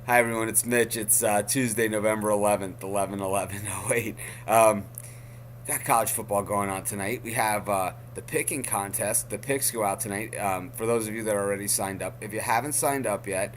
Hi everyone, it's Mitch. It's Tuesday, November 11th, 11/11/08. Um, got college football going on tonight. We have the picking contest. The picks go out tonight. For those of you that are already signed up, if you haven't signed up yet,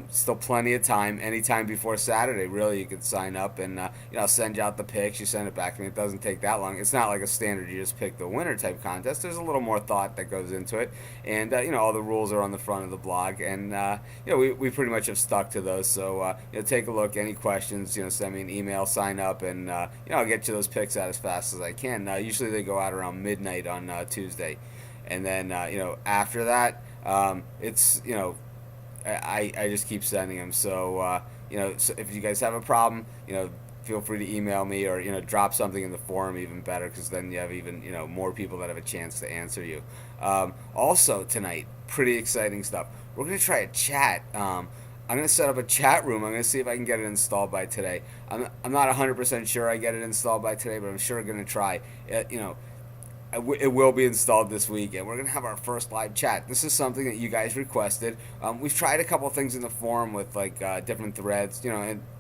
still plenty of time. Anytime before Saturday, really, you can sign up, and I'll send you out the picks. You send it back to me. It doesn't take that long. It's not like a standard. You just pick the winner type contest. There's a little more thought that goes into it, and all the rules are on the front of the blog, and we pretty much have stuck to those. So take a look. Any questions, send me an email, sign up, and I'll get you those picks out as fast as I can. Usually they go out around midnight on Tuesday, and then after that, it's I just keep sending them. So so if you guys have a problem, feel free to email me or drop something in the forum, even better, because then you have even more people that have a chance to answer you. Also tonight, pretty exciting stuff. We're gonna try a chat. I'm gonna set up a chat room. I'm gonna see if I can get it installed by today. I'm not 100% sure I get it installed by today, but I'm sure gonna try. It will be installed this week, and we're going to have our first live chat. This is something that you guys requested. We've tried a couple things in the forum with different threads,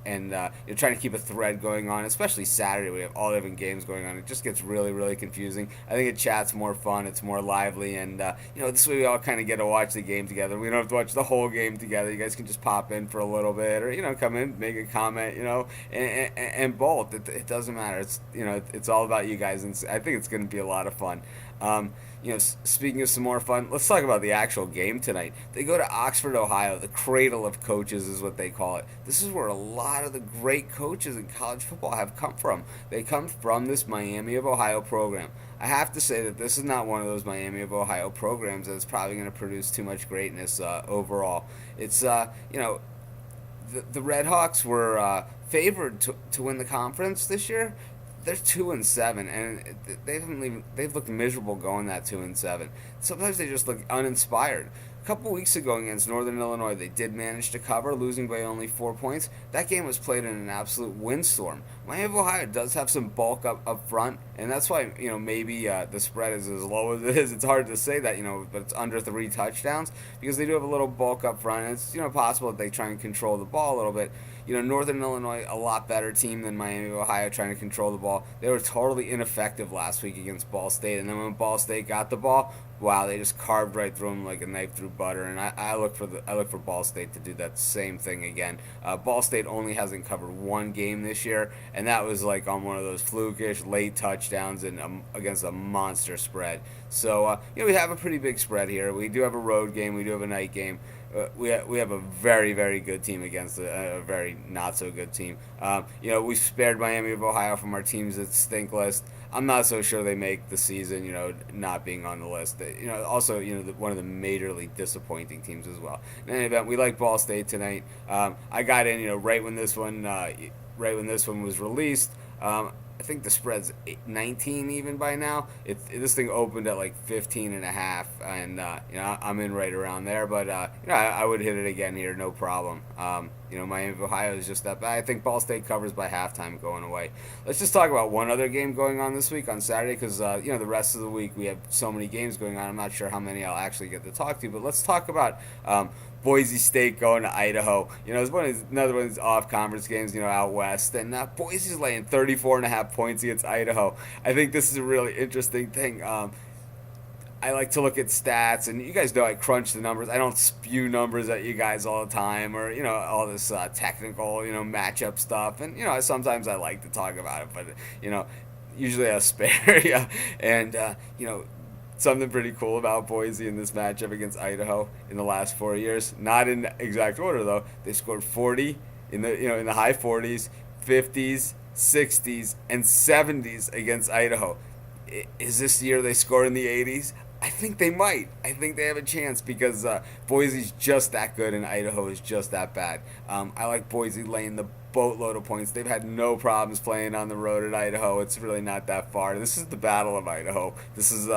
and you're trying to keep a thread going on, especially Saturday. We have all different games going on. It just gets really, really confusing. I think a chat's more fun. It's more lively, and this way we all kind of get to watch the game together. We don't have to watch the whole game together. You guys can just pop in for a little bit, or come in, make a comment, and bolt. It doesn't matter. It's all about you guys, and I think it's going to be a lot of fun. Speaking of some more fun, let's talk about the actual game tonight. They go to Oxford, Ohio. The cradle of coaches is what they call it. This is where a lot of the great coaches in college football have come from. They come from this Miami of Ohio program. I have to say that this is not one of those Miami of Ohio programs that's probably going to produce too much greatness overall. It's the Red Hawks were favored to win the conference this year. They're 2-7, and they've looked miserable going that 2-7. Sometimes they just look uninspired. A couple weeks ago against Northern Illinois, they did manage to cover, losing by only 4 points. That game was played in an absolute windstorm. Miami of Ohio does have some bulk up front, and that's why maybe the spread is as low as it is. It's hard to say that but it's under 3 touchdowns because they do have a little bulk up front, and it's possible that they try and control the ball a little bit. Northern Illinois, a lot better team than Miami of Ohio trying to control the ball. They were totally ineffective last week against Ball State, and then when Ball State got the ball, wow, they just carved right through them like a knife through butter. And I look for Ball State to do that same thing again. Ball State only hasn't covered one game this year, and that was like on one of those flukish late touchdowns and against a monster spread. So we have a pretty big spread here. We do have a road game. We do have a night game. We have a very, very good team against a very not so good team. We spared Miami of Ohio from our teams that stink list. I'm not so sure they make the season. Not being on the list. Also, one of the majorly disappointing teams as well. In any event, we like Ball State tonight. I got in, right when this one was released. I think the spread's 19 even by now. This thing opened at like 15 and a half, and I'm in right around there. But I would hit it again here, no problem. Miami of Ohio is just that bad. I think Ball State covers by halftime going away. Let's just talk about one other game going on this week on Saturday, because the rest of the week we have so many games going on. I'm not sure how many I'll actually get to talk to, but let's talk about Boise State going to Idaho. It's another one of these off-conference games, out west. And Boise's laying 34.5 points against Idaho. I think this is a really interesting thing. I like to look at stats, and you guys know I crunch the numbers. I don't spew numbers at you guys all the time, or all this technical matchup stuff. And sometimes I like to talk about it, but usually I spare you. And something pretty cool about Boise in this matchup against Idaho in the last 4 years. Not in exact order though. They scored 40 in the high 40s, 50s, 60s, and 70s against Idaho. Is this year they score in the 80s? I think they might. I think they have a chance because Boise's just that good and Idaho is just that bad. I like Boise laying the boatload of points. They've had no problems playing on the road at Idaho. It's really not that far. This is the Battle of Idaho. This is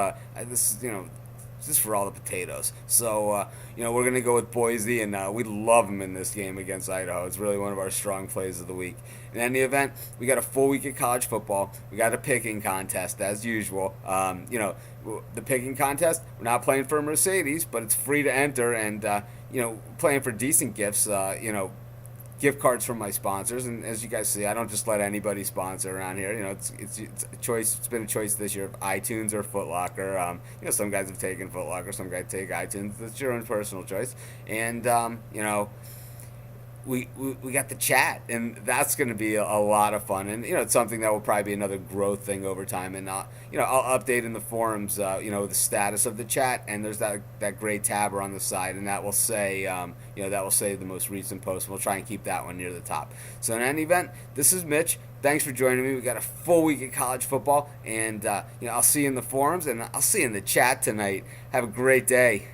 just for all the potatoes. So, we're going to go with Boise, and we love them in this game against Idaho. It's really one of our strong plays of the week. In any event, we got a full week of college football. We got a picking contest, as usual. The picking contest, we're not playing for a Mercedes, but it's free to enter, and, playing for decent gifts, gift cards from my sponsors, and as you guys see, I don't just let anybody sponsor around here. It's a choice. It's been a choice this year of iTunes or Foot Locker. Some guys have taken Foot Locker, some guys take iTunes. That's your own personal choice, and we got the chat, and that's going to be a lot of fun. And it's something that will probably be another growth thing over time. And I'll update in the forums, the status of the chat, and there's that gray tab on the side, and that will say the most recent post. We'll try and keep that one near the top. So in any event, this is Mitch. Thanks for joining me. We got a full week of college football, and I'll see you in the forums, and I'll see you in the chat tonight. Have a great day.